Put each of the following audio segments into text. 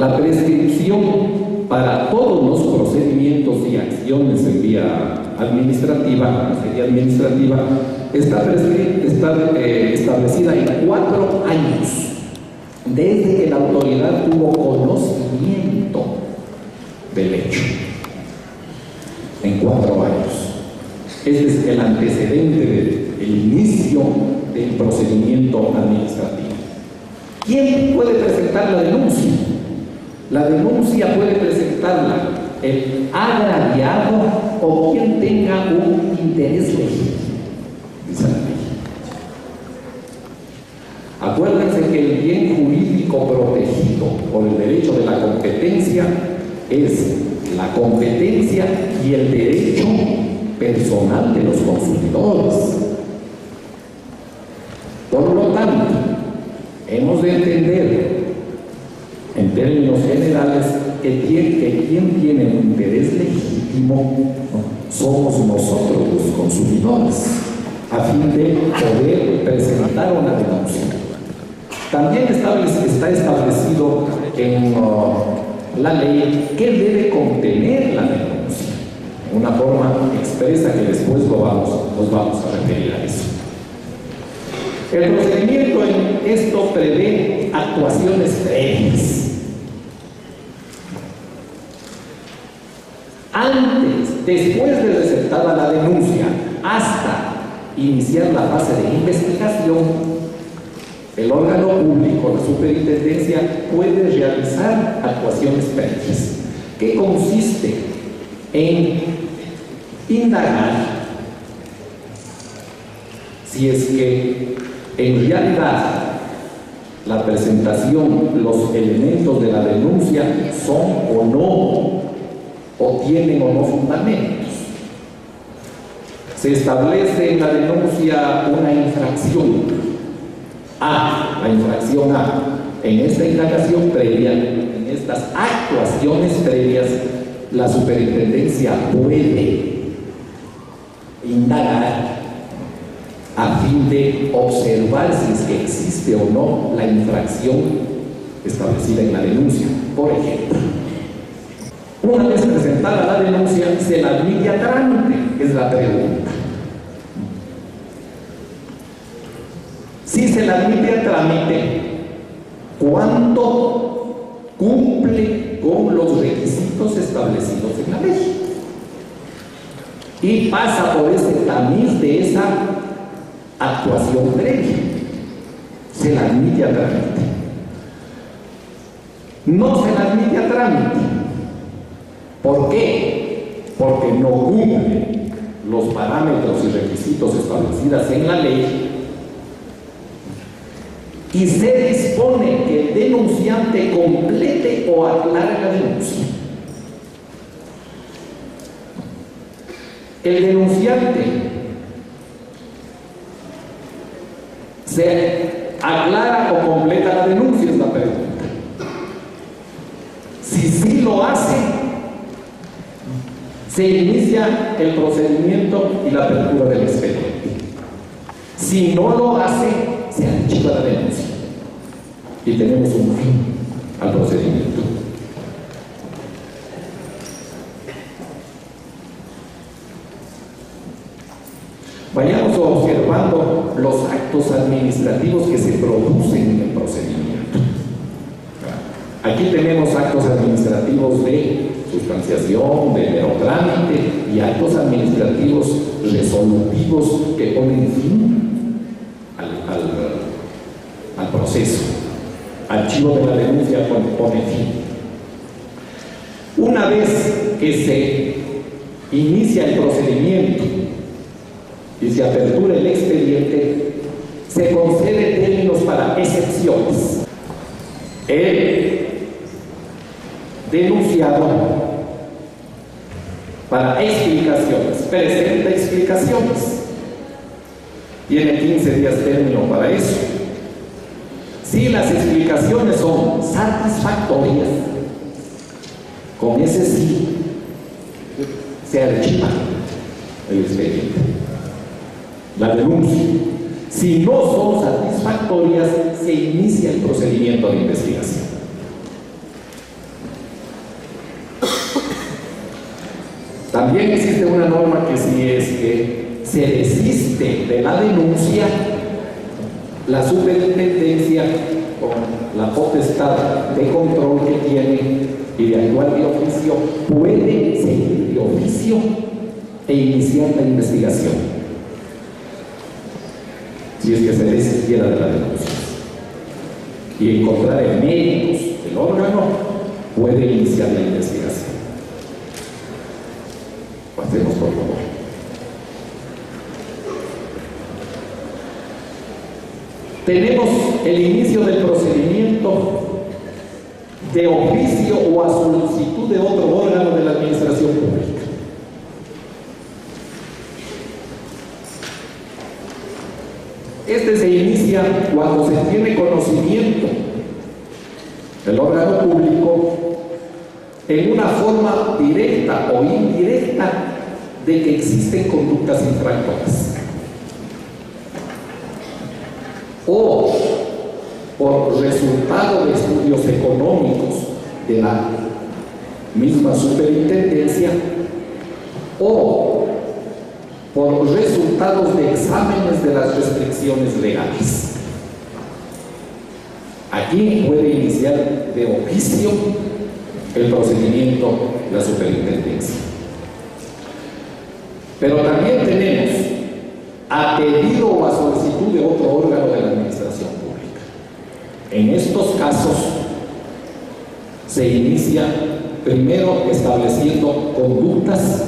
La prescripción para todos los procedimientos y acciones en vía administrativa, está establecida en 4 años, desde que la autoridad tuvo conocimiento del hecho. En 4 años. Este es el antecedente del inicio del procedimiento administrativo. ¿Quién puede presentar la denuncia? La denuncia puede presentarla el agraviado o quien tenga un interés legítimo, dice la ley. Acuérdense que el bien jurídico protegido por el derecho de la competencia es la competencia y el derecho personal de los consumidores. Por lo tanto, hemos de entender en términos generales que quien tiene un interés legítimo somos nosotros los consumidores, a fin de poder presentar una denuncia. También está establecido en la ley qué debe contener la denuncia, una forma expresa que después nos vamos a referir a eso. El procedimiento en esto prevé actuaciones previas. Antes, después de presentada la denuncia, hasta iniciar la fase de investigación, el órgano público, la superintendencia, puede realizar actuaciones previas, que consiste en indagar si es que en realidad la presentación, los elementos de la denuncia son o no, o tienen o no fundamentos. Se establece en la denuncia una infracción la infracción A. En esta indagación previa, en estas actuaciones previas, la superintendencia puede indagar a fin de observar si es que existe o no la infracción establecida en la denuncia. Por ejemplo, una vez presentada la denuncia, ¿se la admite a trámite? Es la pregunta. Si se la admite a trámite, ¿cuánto cumple con los requisitos establecidos en la ley? Y pasa por ese tamiz de esa actuación previa. Se la admite a trámite. No se la admite a trámite. ¿Por qué? Porque no cumple los parámetros y requisitos establecidos en la ley, y se dispone que el denunciante complete o aclare la denuncia. El denunciante se aclara o completa la denuncia, es la pregunta. Si sí lo hace, se inicia el procedimiento y la apertura del expediente. Si no lo hace, se archiva la denuncia y tenemos un fin al procedimiento. Vayamos observando los actos administrativos que se producen en el procedimiento. Aquí tenemos actos administrativos de sustanciación, de mero trámite, y actos administrativos resolutivos que ponen fin al proceso. Archivo de la denuncia pone fin. Una vez que se inicia el procedimiento y se apertura el expediente, se conceden términos para excepciones. El denunciado, para explicaciones, presenta explicaciones. Tiene 15 días término para eso. Si las explicaciones son satisfactorias, con ese sí se archiva el expediente, la denuncia. Si no son satisfactorias, se inicia el procedimiento de investigación. También existe una norma que si es que se desiste de la denuncia, la superintendencia, con la potestad de control que tiene y de actuar de oficio, puede seguir de oficio e iniciar la investigación, si es que se desistiera de la denuncia, y encontrar en médicos del órgano, puede iniciar la investigación. Pasemos, por favor. Tenemos el inicio del procedimiento de oficio o a solicitud de otro órgano de la administración pública. Este se inicia cuando se tiene conocimiento del órgano público en una forma directa o indirecta de que existen conductas infractoras, o por resultado de estudios económicos de la misma superintendencia, o por resultados de exámenes de las restricciones legales. Aquí puede iniciar de oficio el procedimiento de la superintendencia. Pero también tenemos a pedido o a solicitud de otro órgano de la administración pública. En estos casos se inicia primero estableciendo conductas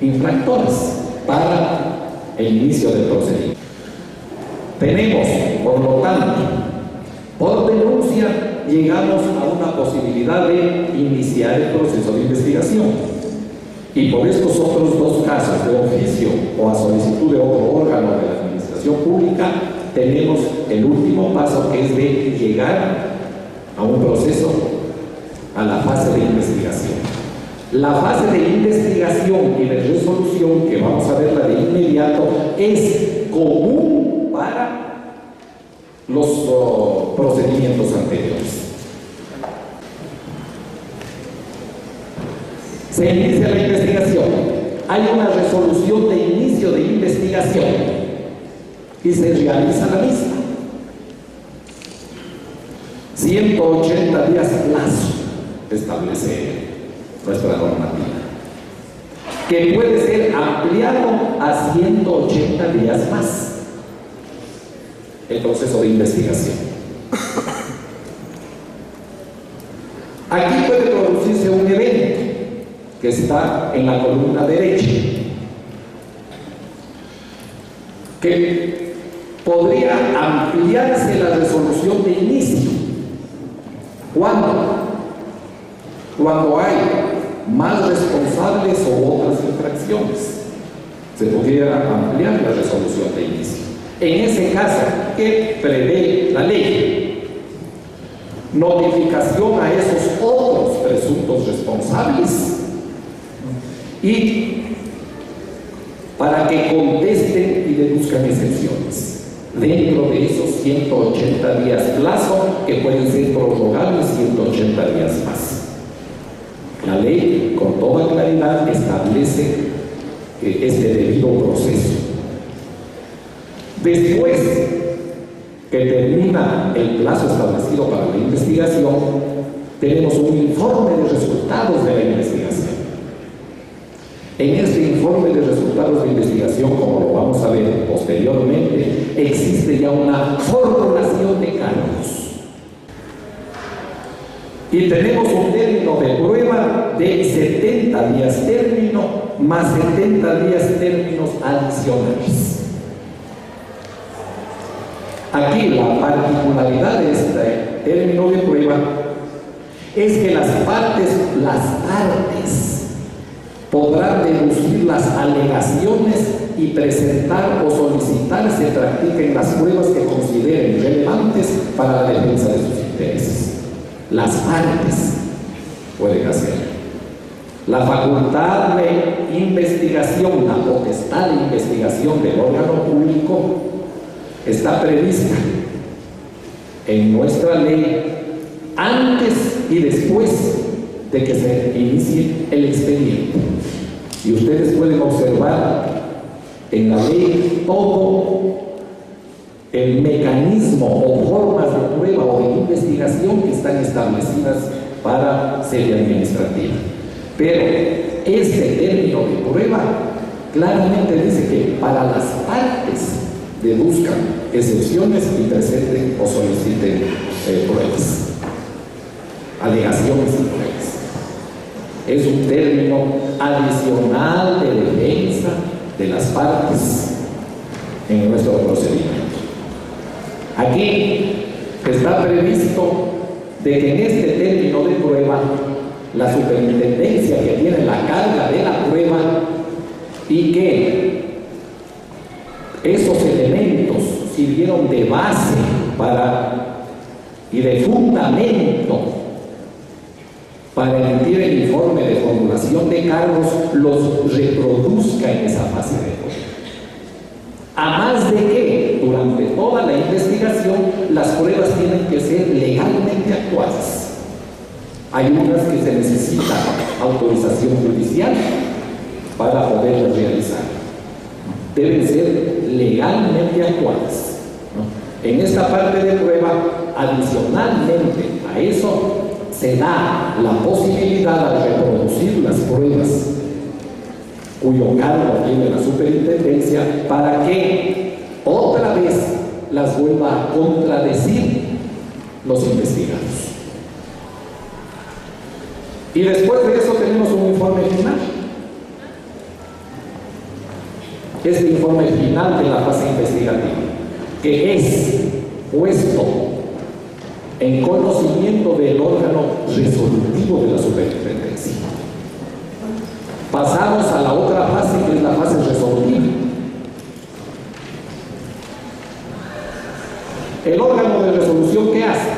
infractoras para el inicio del procedimiento. Tenemos, por lo tanto, por denuncia llegamos a una posibilidad de iniciar el proceso de investigación. Y por estos otros dos casos, de oficio o a solicitud de otro órgano de la administración pública, tenemos el último paso, que es de llegar a un proceso, a la fase de investigación. La fase de investigación y de resolución, que vamos a verla de inmediato, es común para los procedimientos anteriores. Se inicia la investigación, hay una resolución de inicio de investigación y se realiza la misma. 180 días plazo establece nuestra normativa, que puede ser ampliado a 180 días más el proceso de investigación. Aquí puede producirse un evento que está en la columna derecha, que podría ampliarse la resolución de inicio. ¿Cuándo? Cuando hay más responsables o otras infracciones, se pudiera ampliar la resolución de inicio. En ese caso, ¿qué prevé la ley? Notificación a esos otros presuntos responsables y para que contesten y deduzcan excepciones dentro de esos 180 días plazo, que pueden ser prorrogables 180 días más. La ley con toda claridad establece este debido proceso. Después que termina el plazo establecido para la investigación, tenemos un informe de resultados de la investigación. En este informe de resultados de investigación, como lo vamos a ver posteriormente, existe ya una formulación de cargos. Y tenemos un término de prueba de 70 días término más 70 días términos adicionales. Aquí la particularidad de este término de prueba es que las partes podrán deducir las alegaciones y presentar o solicitar se practiquen las pruebas que consideren relevantes para la defensa de sus intereses. Las partes pueden hacer. La facultad de investigación, la potestad de investigación del órgano público está prevista en nuestra ley antes y después de que se inicie el expediente. Y ustedes pueden observar en la ley todo el mecanismo o formas de prueba o de investigación que están establecidas para serie administrativa. Pero este término de prueba claramente dice que para las partes deduzcan excepciones y presenten o soliciten pruebas, alegaciones y pruebas. Es un término adicional de defensa de las partes en nuestro procedimiento. Aquí está previsto de que en este término de prueba, la superintendencia que tiene la carga de la prueba y que esos elementos sirvieron de base y de fundamento para emitir el informe de formulación de cargos, los reproduzca en esa fase de prueba. A más de que durante toda la investigación las pruebas tienen que ser legalmente actuadas. Hay unas que se necesita autorización judicial para poderlas realizar. Deben ser legalmente actuadas, ¿no? En esta parte de prueba, adicionalmente a eso, se da la posibilidad de reproducir las pruebas cuyo cargo tiene la superintendencia para que otra vez las vuelva a contradecir los investigados. Y después de eso tenemos un informe final. Este informe final de la fase investigativa, que es puesto en conocimiento del órgano resolutivo de la superintendencia. Pasamos a la otra fase, que es la fase resolutiva. El órgano de resolución, ¿qué hace?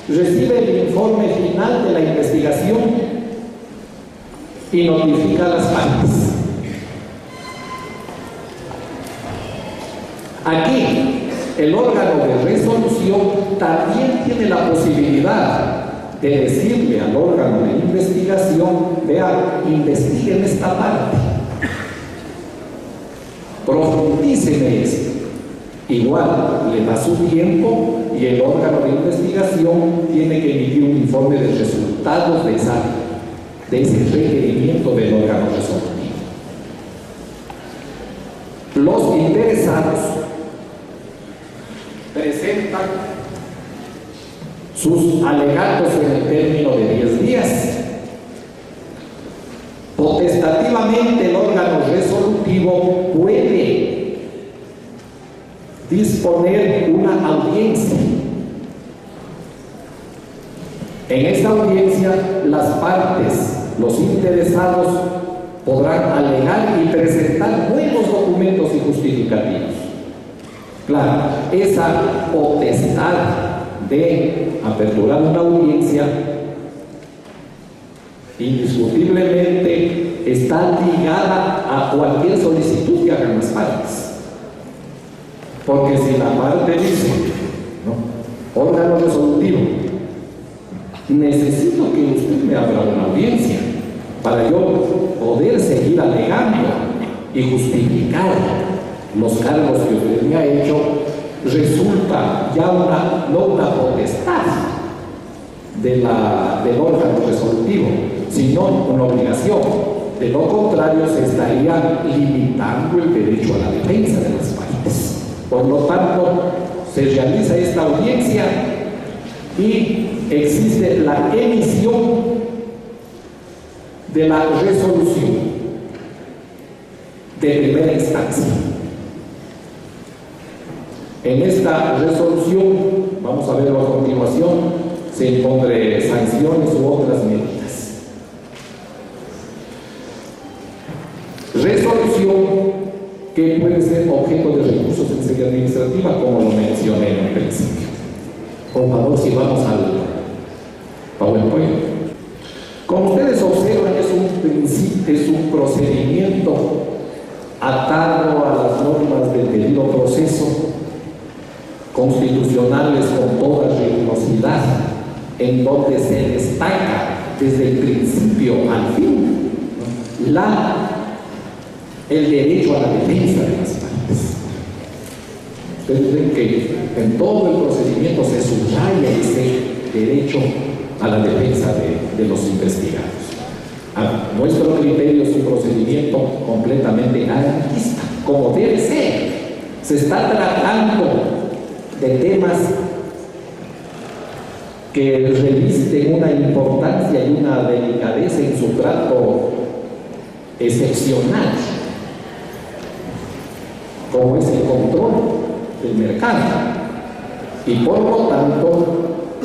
Recibe el informe final de la investigación y notifica a las partes. Aquí, el órgano de resolución también tiene la posibilidad de decirle al órgano de investigación: vea, investiguen esta parte, profundíceme esto. Igual le da su tiempo y el órgano de investigación tiene que emitir un informe de resultados de ese requerimiento del órgano resolutivo. Los interesados presentan sus alegatos en el término de 10 días. Potestativamente el órgano resolutivo puede disponer una audiencia. En esta audiencia las partes, los interesados, podrán alegar y presentar nuevos documentos y justificativos. Claro, esa potestad de aperturar una audiencia indiscutiblemente está ligada a cualquier solicitud que hagan las partes. Porque si la parte dice, ¿no?, órgano resolutivo, necesito que usted me abra una audiencia para yo poder seguir alegando y justificar los cargos que usted me ha hecho, resulta ya no una potestad del órgano resolutivo, sino una obligación. De lo contrario, se estaría limitando el derecho a la defensa de las partes. Por lo tanto, se realiza esta audiencia y existe la emisión de la resolución de primera instancia. En esta resolución, vamos a verlo a continuación, se impondrán sanciones u otras medidas. Resolución que puede ser objeto de recursos en serie administrativa, como lo mencioné en el principio. Por favor, si vamos al PowerPoint. Como ustedes observan, es un procedimiento atado a las normas del debido proceso, constitucionales con toda rigurosidad, en donde se destaca desde el principio al fin la el derecho a la defensa de las partes. Ustedes ven que en todo el procedimiento se subraya ese derecho a la defensa de los investigados. A nuestro criterio es un procedimiento completamente anarquista, como debe ser. Se está tratando de temas que revisten una importancia y una delicadeza en su trato excepcional, como es el control del mercado, y por lo tanto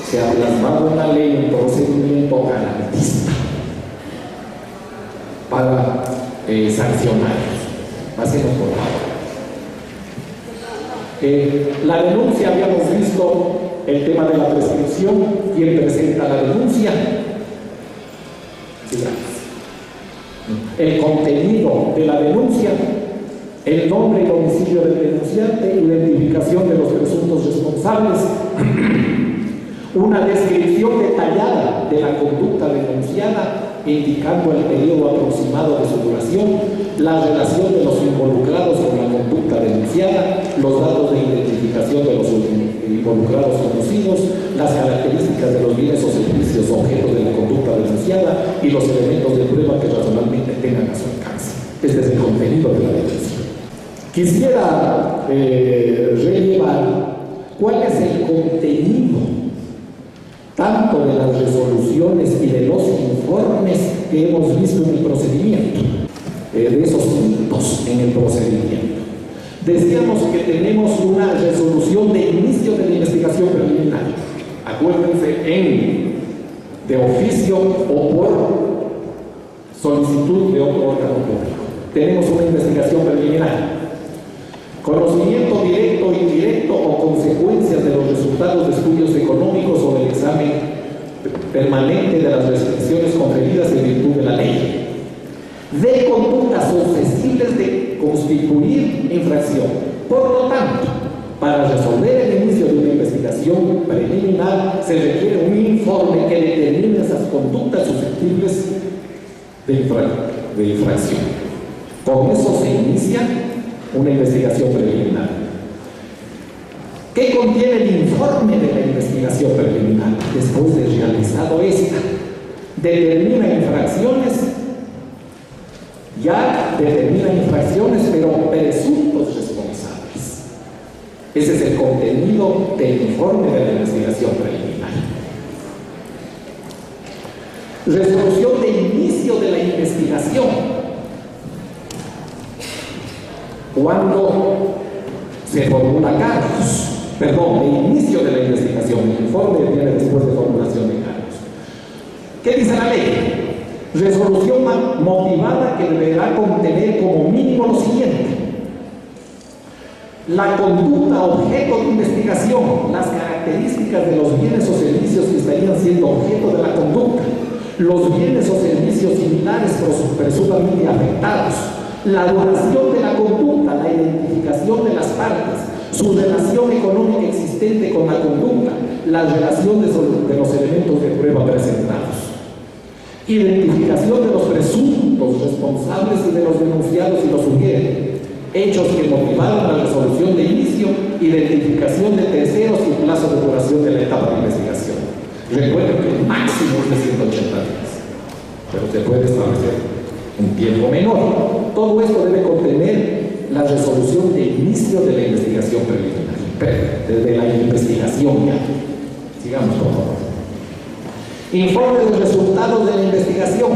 se ha plasmado una ley, un procedimiento garantista para sancionarlos. Pasemos por favor. La denuncia, habíamos visto el tema de la prescripción. ¿Quién presenta la denuncia? Sí, gracias. El contenido de la denuncia, el nombre y domicilio del denunciante, identificación de los presuntos responsables, una descripción detallada de la conducta denunciada, indicando el periodo aproximado de su duración, la relación de los involucrados con la conducta denunciada, los datos de identificación de los involucrados conocidos, las características de los bienes o servicios objeto de la conducta denunciada y los elementos de prueba que razonablemente tengan a su alcance. Este es el contenido de la denuncia. Quisiera relevar cuál es el contenido tanto de las resoluciones y de los informes que hemos visto en el procedimiento, de esos puntos en el procedimiento. Decíamos que tenemos una resolución de inicio de la investigación preliminar. Acuérdense, de oficio o por solicitud de otro órgano público. Tenemos una investigación preliminar. Conocimiento directo, indirecto o consecuencias de los resultados de estudios económicos o del examen permanente de las restricciones conferidas en virtud de la ley. De conductas susceptibles de constituir infracción. Por lo tanto, para resolver el inicio de una investigación preliminar se requiere un informe que determine esas conductas susceptibles de infracción. Con eso se inicia una investigación preliminar. ¿Qué contiene el informe de la investigación preliminar? Después de realizado esta, determina infracciones, pero presuntos responsables. Ese es el contenido del informe de la investigación preliminar. Resolución de inicio de la investigación. Cuando se formula cargos, el inicio de la investigación, el informe viene después de formulación de cargos. ¿Qué dice la ley? Resolución motivada que deberá contener como mínimo lo siguiente: la conducta objeto de investigación, las características de los bienes o servicios que estarían siendo objeto de la conducta, los bienes o servicios similares presuntamente afectados, la duración de la conducta, la identificación de las partes, su relación económica existente con la conducta, las relaciones de los elementos de prueba presentados, identificación de los presuntos responsables y de los denunciados si lo sugieren, hechos que motivaron la resolución de inicio, identificación de terceros y plazo de duración de la etapa de investigación. Recuerden que el máximo es de 180 días, pero se puede establecer un tiempo menor. Todo esto debe contener la resolución de inicio de la investigación preliminar, desde la investigación ya. Sigamos, por favor. Informe de los resultados de la investigación.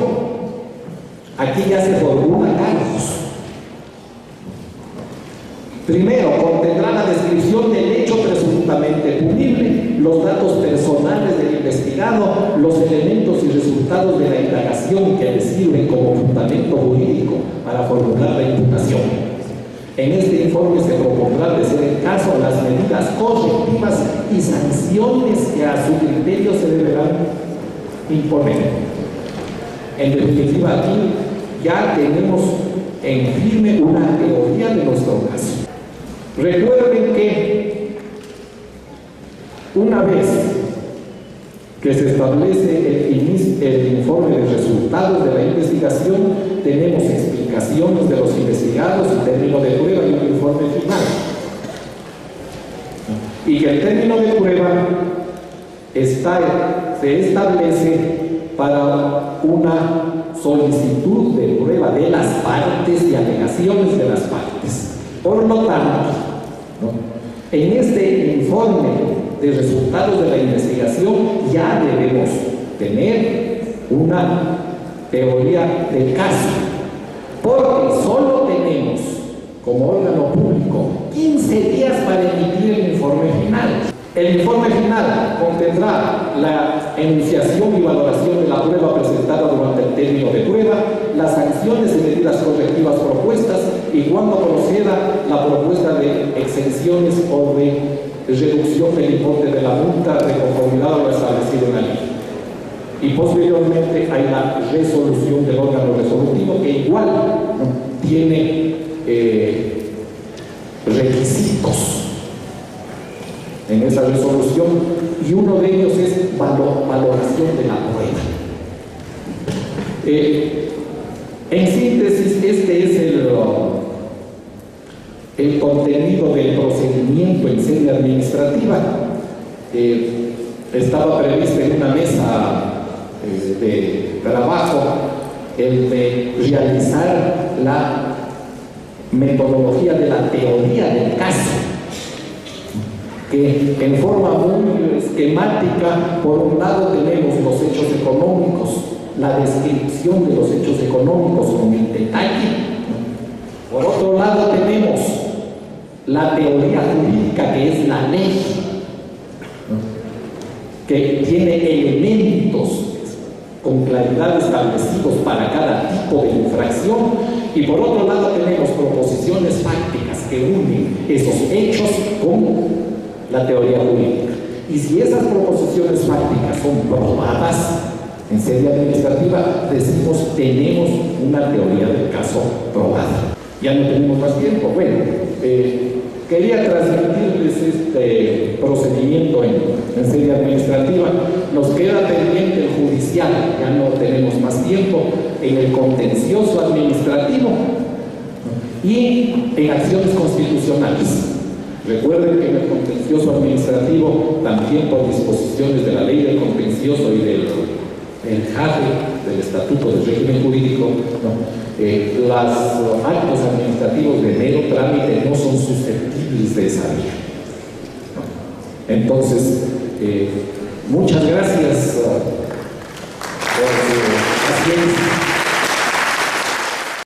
Aquí ya se formula cargos. Primero, contendrá la descripción del hecho presuntamente punible, los datos personales del investigado, los elementos y resultados de la indagación que le sirven como fundamento jurídico para formular la imputación. En este informe se propondrá, de ser el caso, las medidas correctivas y sanciones que a su criterio se deberán imponer. En definitiva, aquí ya tenemos en firme una teoría de nuestro caso. Recuerden que una vez que se establece el informe de resultados de la investigación, tenemos explicado calificaciones de los investigados y término de prueba y un informe final. Y que el término de prueba se establece para una solicitud de prueba de las partes y alegaciones de las partes. Por lo tanto, en este informe de resultados de la investigación ya debemos tener una teoría del caso, porque solo tenemos como órgano público 15 días para emitir el informe final. El informe final contendrá la enunciación y valoración de la prueba presentada durante el término de prueba, las sanciones y medidas correctivas propuestas y cuando proceda la propuesta de exenciones o de reducción del importe de la multa de conformidad a lo establecido en la ley. Y posteriormente hay la resolución del órgano resolutivo que igual tiene requisitos en esa resolución, y uno de ellos es valoración de la prueba. En síntesis, este es el contenido del procedimiento en sede administrativa. Estaba prevista en una mesa de trabajo el de realizar la metodología de la teoría del caso, que en forma muy esquemática, por un lado tenemos los hechos económicos, la descripción de los hechos económicos con el detalle. Por otro lado tenemos la teoría jurídica, que es la ley, que tiene elementos con claridad establecidos para cada tipo de infracción, y por otro lado tenemos proposiciones fácticas que unen esos hechos con la teoría jurídica. Y si esas proposiciones fácticas son probadas en sede administrativa, decimos tenemos una teoría del caso probada. Ya no tenemos más tiempo. Bueno, quería transmitirles este procedimiento en sede administrativa. Nos queda pendiente el judicial, ya no tenemos más tiempo, en el contencioso administrativo y en acciones constitucionales. Recuerden que en el contencioso administrativo, también por disposiciones de la ley del contencioso y del JAFE, del Estatuto del Régimen Jurídico, los actos administrativos de mero trámite no son susceptibles de esa ley. Entonces, muchas gracias por su paciencia.